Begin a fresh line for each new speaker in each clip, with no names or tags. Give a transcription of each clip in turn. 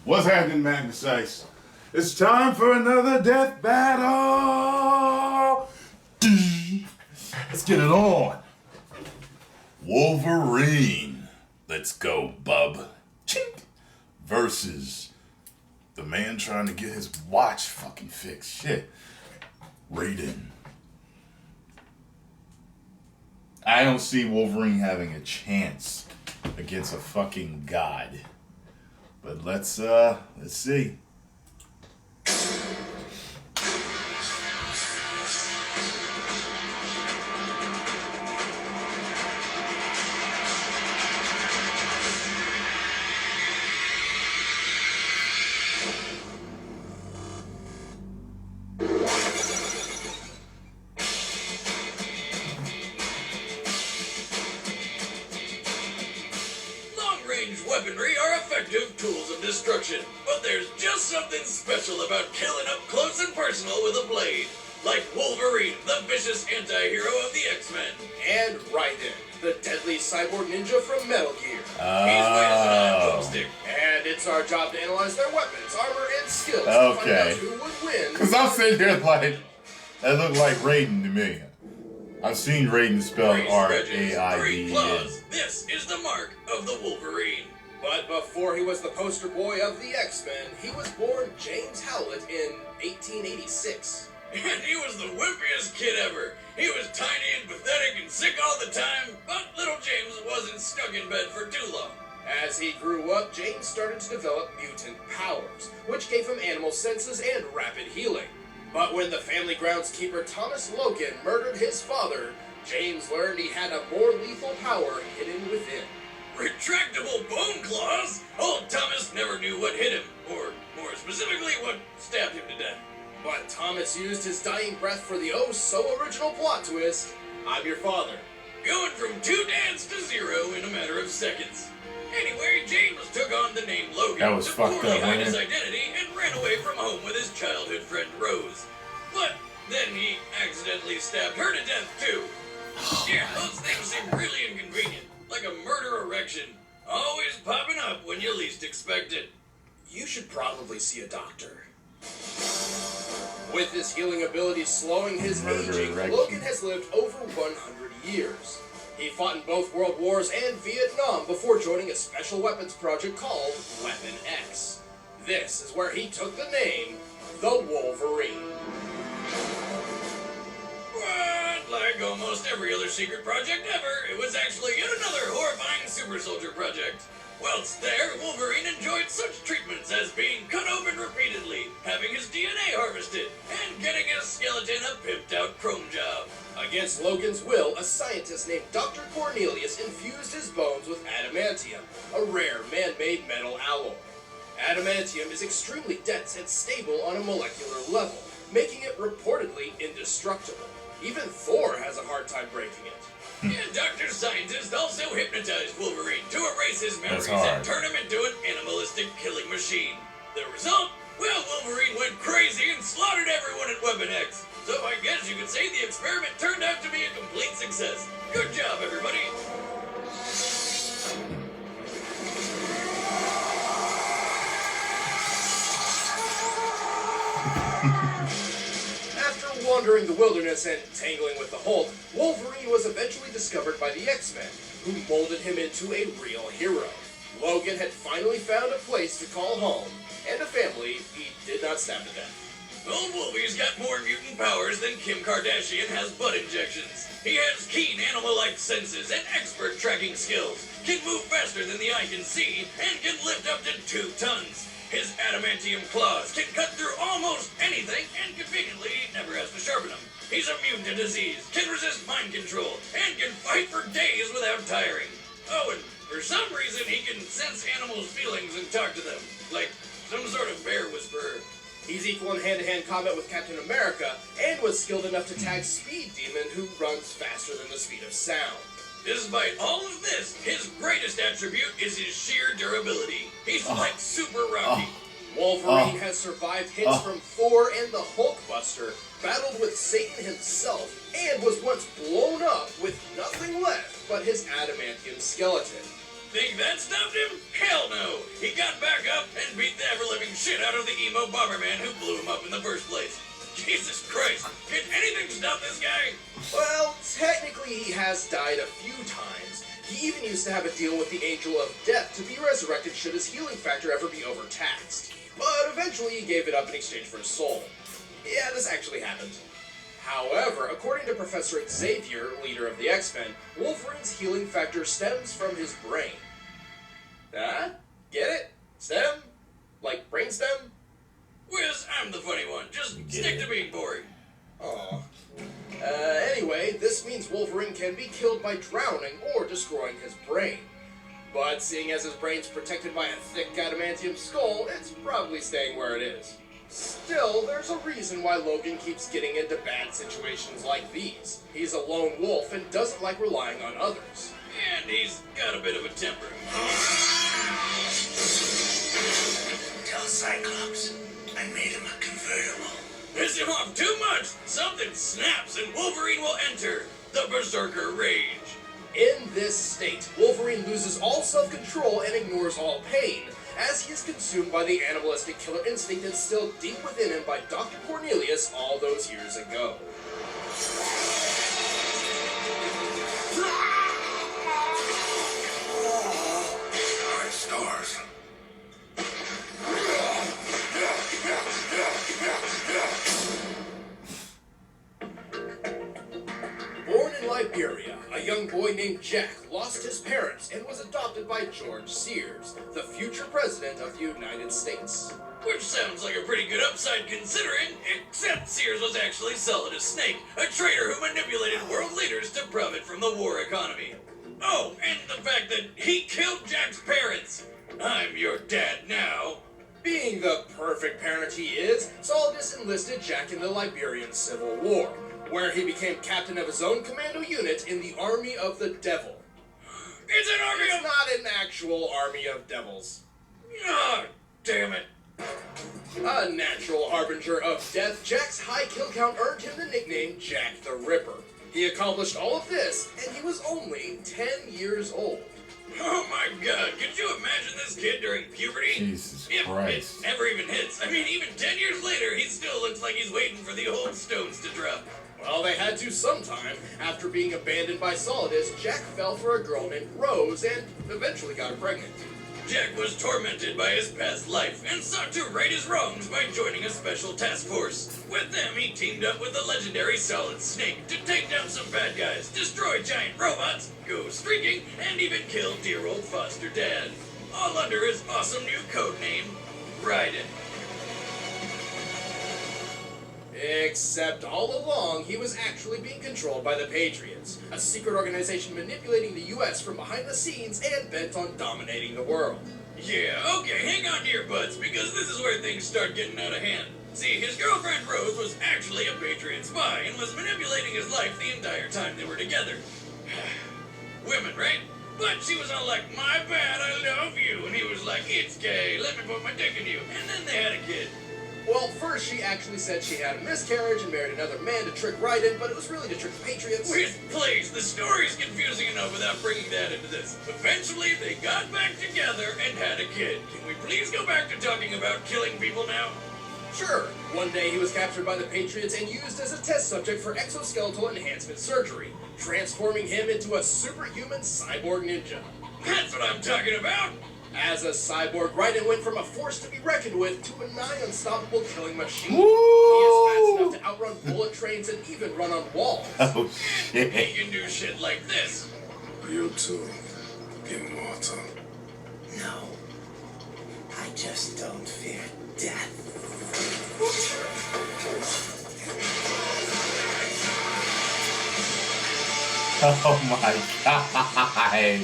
What's happening, Magnus? It's time for another death battle!
Let's get it on.
Wolverine, let's go, bub. Chink. Versus the man trying to get his watch fucking fixed. Shit. Raiden. I don't see Wolverine having a chance against a fucking god. But let's see.
Weaponry are effective tools of destruction, but there's just something special about killing up close and personal with a blade. Like Wolverine, the vicious anti-hero of the X-Men.
And Raiden, the deadly cyborg ninja from Metal Gear.
He's wears an iron boomstick.
And it's our job to analyze their weapons, armor, and skills to find
Okay.
out who would win.
Because I'm sitting here like, that looked like Raiden to me. I've seen Raiden spelled
Three
R-A-I-D-E-N.
claws. This is the mark of the Wolverine.
But before he was the poster boy of the X-Men, he was born James Howlett in 1886.
And he was the wimpiest kid ever. He was tiny and pathetic and sick all the time, but little James wasn't stuck in bed for too long.
As he grew up, James started to develop mutant powers, which gave him animal senses and rapid healing. But when the family groundskeeper Thomas Logan murdered his father, James learned he had a more lethal power hidden within.
Retractable bone claws? Old Thomas never knew what hit him, or more specifically, what stabbed him to death.
But Thomas used his dying breath for the oh-so-original plot twist, I'm your father.
Going from 2 dads to 0 in a matter of seconds. Anyway, James took on the name Logan
That was
to
fucked
poorly
up,
hide
wasn't
his
it?
identity and ran away from home with his childhood friend Rose. But then he accidentally stabbed her to death too. Yeah, those things seem really inconvenient. Like a murder erection. Always popping up when you least expect it.
You should probably see a doctor. With his healing abilities slowing his
Murder
aging,
erection.
Logan has lived over 100 years. He fought in both World Wars and Vietnam before joining a special weapons project called Weapon X. This is where he took the name, the Wolverine.
But like almost every other secret project ever, it was actually yet another horrifying super soldier project. Whilst there, Wolverine enjoyed such treatments as being cut open repeatedly, having his DNA harvested, and getting his skeleton a pimped-out chrome job.
Against Logan's will, a scientist named Dr. Cornelius infused his bones with adamantium, a rare man-made metal alloy. Adamantium is extremely dense and stable on a molecular level, making it reportedly indestructible. Even Thor has a hard time breaking it.
And Dr. Scientist also hypnotized Wolverine to erase his memories
That's hard.
and turn him into an animalistic killing machine. The result? Well, Wolverine went crazy and slaughtered everyone at Weapon X. So I guess you could say the experiment turned out to be a complete success. Good job, everybody.
After wandering the wilderness and tangling with the Hulk, Wolverine was eventually discovered by the X-Men, who molded him into a real hero. Logan had finally found a place to call home, and a family he did not stab to death.
Old Wolvie's got more mutant powers than Kim Kardashian has butt injections. He has keen animal-like senses and expert tracking skills, can move faster than the eye can see, and can lift up to 2 tons. His adamantium claws can cut through almost anything, and conveniently never has to sharpen them. He's immune to disease, can resist mind control, and can fight for days without tiring. Oh, and for some reason he can sense animals' feelings and talk to them, like some sort of bear whisperer.
He's equal in hand-to-hand combat with Captain America, and was skilled enough to tag Speed Demon, who runs faster than the speed of sound.
Despite all of this, his greatest attribute is his sheer durability. He's like Super Rocky.
Wolverine has survived hits from Thor and the Hulkbuster, battled with Satan himself, and was once blown up with nothing left but his adamantium skeleton.
Think that stopped him? Hell no! He got back up and beat the ever-living shit out of the emo bomberman who blew him up in the first place. Jesus Christ! Can anything stop this guy?
Well, technically he has died a few times. He even used to have a deal with the Angel of Death to be resurrected should his healing factor ever be overtaxed. But eventually he gave it up in exchange for his soul. Yeah, this actually happened. However, according to Professor Xavier, leader of the X-Men, Wolverine's healing factor stems from his brain. Ah? Get it? Stem? Like brainstem?
Wiz, I'm the funny one. Just stick to being boring.
Aw. Anyway, this means Wolverine can be killed by drowning or destroying his brain. But seeing as his brain's protected by a thick adamantium skull, it's probably staying where it is. Still, there's a reason why Logan keeps getting into bad situations like these. He's a lone wolf and doesn't like relying on others.
And he's got a bit of a temper.
Tell Cyclops I made him a convertible.
Piss him off too much! Something snaps and Wolverine will enter the Berserker Rage.
In this state, Wolverine loses all self-control and ignores all pain, as he is consumed by the animalistic killer instinct instilled deep within him by Dr. Cornelius all those years ago.
Stars.
Born in Liberia, a young boy named Jack lost his parents and was adopted by George Sears, the future president of the United States.
Which sounds like a pretty good upside considering, except Sears was actually Solid as Snake, a traitor who manipulated world leaders to profit from the war economy. Oh, and the fact that he killed Jack's parents. I'm your dad now.
Being the perfect parent he is, Solidus enlisted Jack in the Liberian Civil War, where he became captain of his own commando unit in the Army of the Devil.
It's an army
It's
of...
not an actual army of devils.
Oh, damn it.
A natural harbinger of death, Jack's high kill count earned him the nickname Jack the Ripper. He accomplished all of this, and he was only 10 years old.
Oh my god, could you imagine this kid during puberty?
Jesus
If
Christ.
it ever even hits. I mean, even 10 years later, he still looks like he's waiting for the old stones to drop.
Well, they had to sometime. After being abandoned by Solidus, Jack fell for a girl named Rose and eventually got her pregnant.
Jack was tormented by his past life and sought to right his wrongs by joining a special task force. With them, he teamed up with the legendary Solid Snake to take down some bad guys, destroy giant robots, go streaking, and even kill dear old foster dad. All under his awesome new code name, Raiden.
Except all along, he was actually being controlled by the Patriots, a secret organization manipulating the US from behind the scenes and bent on dominating the world.
Yeah, okay, hang on to your butts, because this is where things start getting out of hand. See, his girlfriend Rose was actually a Patriot spy and was manipulating his life the entire time they were together. Women, right? But she was all like, my bad, I love you. And he was like, it's gay, let me put my dick in you. And then they had a kid.
Well, first she actually said she had a miscarriage and married another man to trick Raiden, but it was really to trick the Patriots.
Wait, please, the story's confusing enough without bringing that into this. Eventually, they got back together and had a kid. Can we please go back to talking about killing people now?
Sure. One day he was captured by the Patriots and used as a test subject for exoskeletal enhancement surgery, transforming him into a superhuman cyborg ninja.
That's what I'm talking about!
As a cyborg, Raiden went from a force to be reckoned with to a nigh unstoppable killing machine.
Woo!
He is fast enough to outrun bullet trains and even run on walls.
Oh,
He
shit.
can do shit like this.
You too, immortal.
No. I just don't fear death.
Oh my god.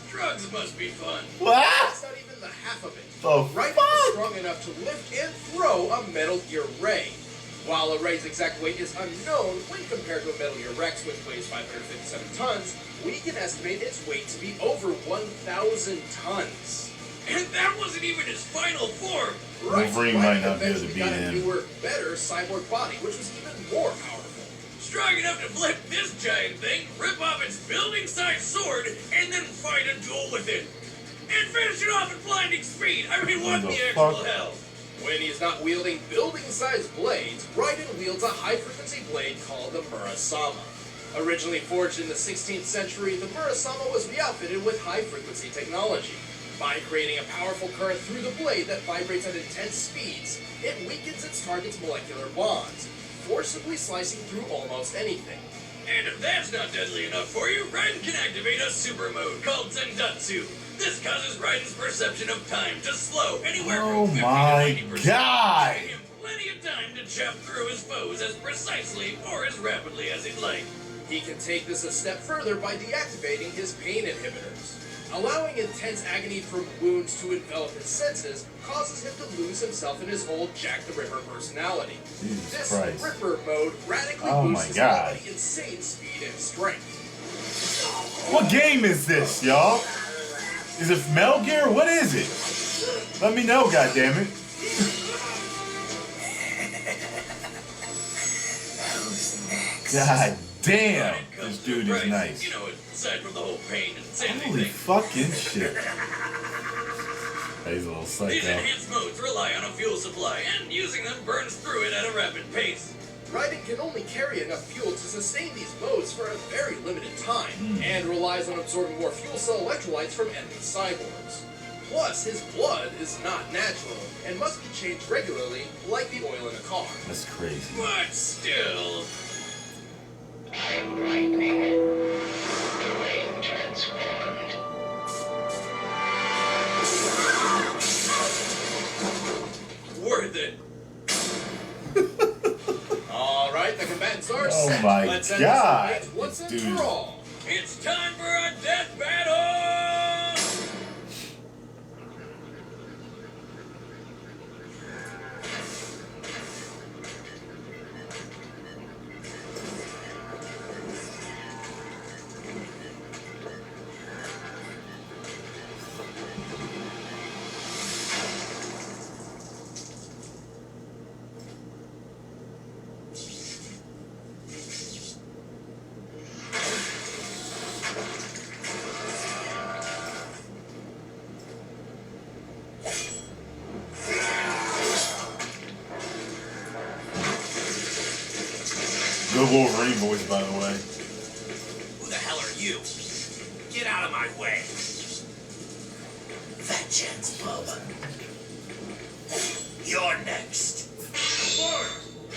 Drugs must be fun.
What?
That's not even the half of it.
The
Raiden is
fuck?
strong enough to lift and throw a Metal Gear Ray. While a Ray's exact weight is unknown when compared to a Metal Gear Rex, which weighs 557 tons, we can estimate its weight to be over 1,000 tons.
And that wasn't even his final form.
Wolverine might not be able to
eventually
beat
got a
him.
newer, better cyborg body, which was even more powerful.
strong enough to flip this giant thing, rip off its building-sized sword, and then fight a duel with it. And finish it off at blinding speed. I mean, what the actual hell?
When he's not wielding building-sized blades, Raiden wields a high-frequency blade called the Murasama. Originally forged in the 16th century, the Murasama was re-outfitted with high-frequency technology. By creating a powerful current through the blade that vibrates at intense speeds, it weakens its target's molecular bonds, forcibly slicing through almost anything.
And if that's not deadly enough for you, Raiden can activate a super mode called Zendatsu. This causes Raiden's perception of time to slow anywhere from 50 to 90%.
God!
Giving him plenty of time to chop through his foes as precisely or as rapidly as he'd like.
He can take this a step further by deactivating his pain inhibitors. Allowing intense agony from wounds to envelop his senses causes him to lose himself in his old Jack the Ripper personality.
Jesus
This
Christ.
Ripper mode radically
Oh
boosts
my
his
God.
already insane speed and strength.
What game is this, y'all? Is it Metal Gear? What is it? Let me know, goddammit. God damn, this dude is nice.
You know, aside from the whole pain and insanity
Holy
thing.
fucking shit. He's a little
These
psycho.
enhanced modes rely on a fuel supply, and using them burns through it at a rapid pace.
Raiden can only carry enough fuel to sustain these modes for a very limited time, and relies on absorbing more fuel cell electrolytes from enemy cyborgs. Plus, his blood is not natural, and must be changed regularly, like the oil in a car.
That's crazy.
But still...
I'm Lightning. The rain transformed.
worth it.
Alright, the combatants are
Oh
set.
my
Let's end
God.
this debate once and
This dude
for
is-
all.
It's time for a death battle!
Good Wolverine voice, by the way.
Who the hell are you? Get out of my way. Vengeance, Bubba. You're next.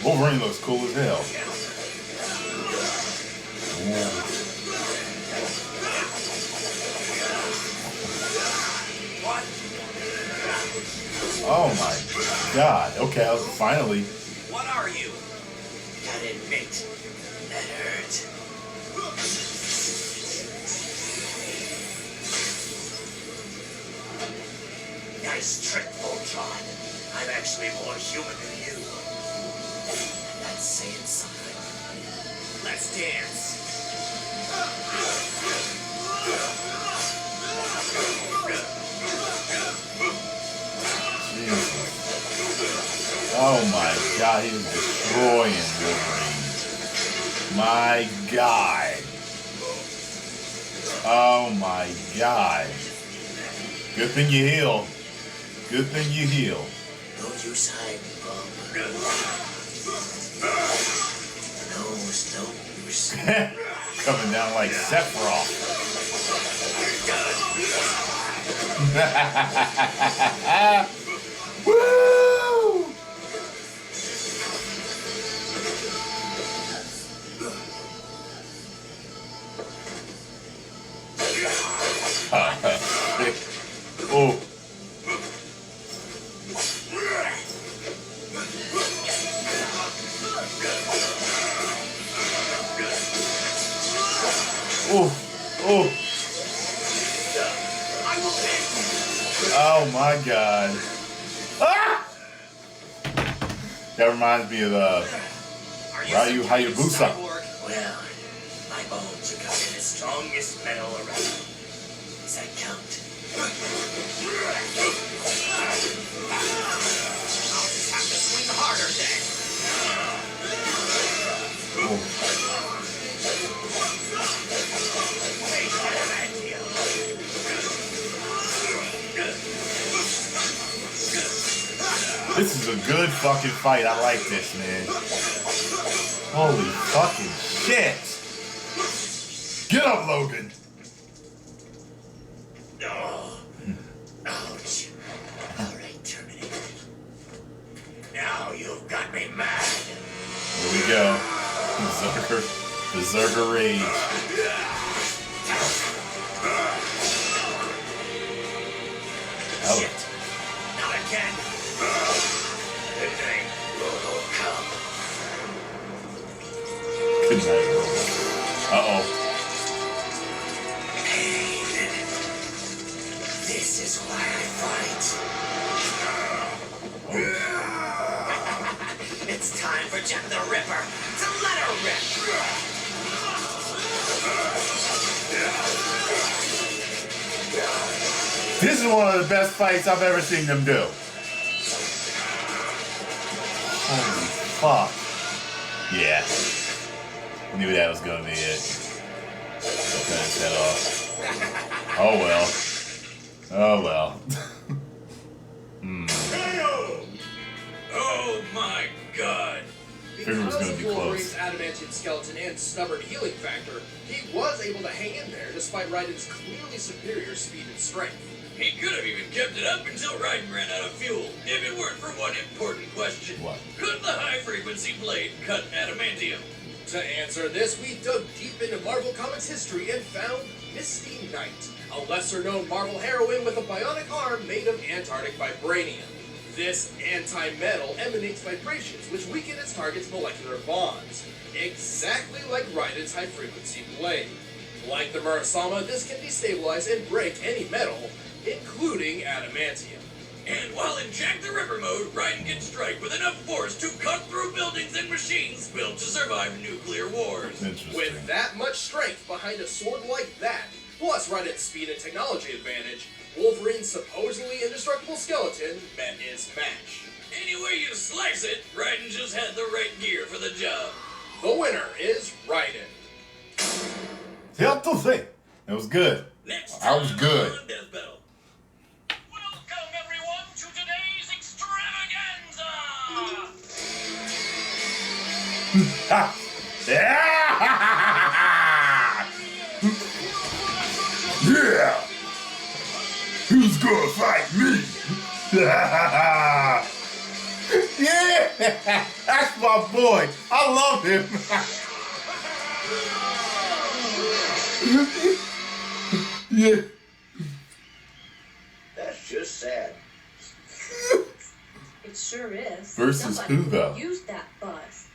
Wolverine looks cool as hell.
What?
Oh my God. Okay, I was finally.
What are you? Gotta admit, that hurt. Nice trick, Voltron. I'm actually more human than you. And that's saying something. Let's dance.
Jesus. Oh my God, he was destroying Wolverine. My God. Oh my God. Good thing you heal. Good thing you heal.
No use hiding, Bub. No use.
Coming down like Sephiroth. Woo! Oh. Oh. Oh. Oh my God. Ah! That reminds me of Ryu Hayabusa.
Well, my bones are covered in the strongest metal around. Does that count? I'll just have to swing harder then.
Oh. This is a good fucking fight. I like this, man. Holy fucking shit. Get up, Logan.
Oh. Ouch. Alright, Terminator. Now you've got me mad.
Here we go. Berserker rage.
Shit. Not again. The day will come.
Good night, Logan. Uh-oh.
This is why I fight. It's time for Jack the Ripper to let her rip.
This is one of the best fights I've ever seen them do. Holy fuck. Yeah. Knew that was gonna be it. Cut his head off. Oh well. Oh well.
Oh my god!
Figured it was
Because
gonna
of
be
Wolverine's
close.
adamantium skeleton and stubborn healing factor, he was able to hang in there despite Raiden's clearly superior speed and strength.
He could have even kept it up until Raiden ran out of fuel, if it weren't for one important question.
What?
Could the high-frequency blade cut adamantium?
To answer this, we dug deep into Marvel Comics history and found Misty Knight, a lesser-known Marvel heroine with a bionic arm made of Antarctic vibranium. This anti-metal emanates vibrations which weaken its target's molecular bonds, exactly like Raiden's high-frequency blade. Like the Murasama, this can destabilize and break any metal, including adamantium.
And while in Jack the Ripper mode, Raiden can strike with enough force to cut through buildings and machines built to survive nuclear wars.
Interesting.
With that much strength behind a sword like that, plus Raiden's speed and technology advantage, Wolverine's supposedly indestructible skeleton met its match.
Any way you slice it, Raiden just had the right gear for the job.
The winner is Raiden.
Help to say. It was good.
Next
That was
time
good.
on Death Battle.
Welcome, everyone, to today's extravaganza!
Ah. Yeah! Yeah! Who's gonna fight me? Yeah! That's my boy. I love him. Yeah.
That's just sad.
It sure is.
Versus
Somebody
who, though?
used that buzz.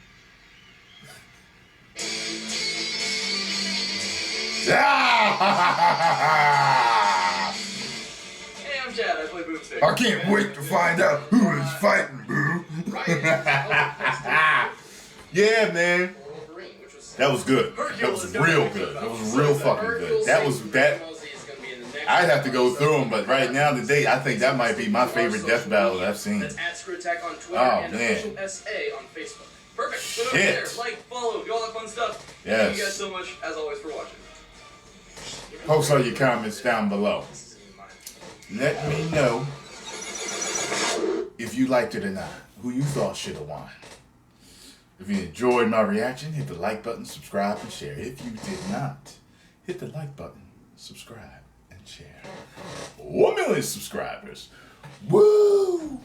Ah!
Hey, I'm Chad. I play Boomstick.
I can't wait to find out who is fighting, boo.
Yeah, man.
Wolverine, which was
That was good. That was real good. That was real fucking good. That was that. I'd have to go through them, but right now today, I think that might be my favorite death battle that I've seen.
That's at Screw Attack on Twitter
Oh,
and
man.
official SA on Facebook. Perfect. Put it up
Shit.
there. Like, follow, do all that fun stuff.
Yes.
Thank you guys so much, as always, for watching.
Post all your comments down below.
This isn't mine.
Let me know if you liked it or not. Who you thought should have won. If you enjoyed my reaction, hit the like button, subscribe, and share. If you did not, hit the like button, subscribe, and share. 1 million subscribers. Woo!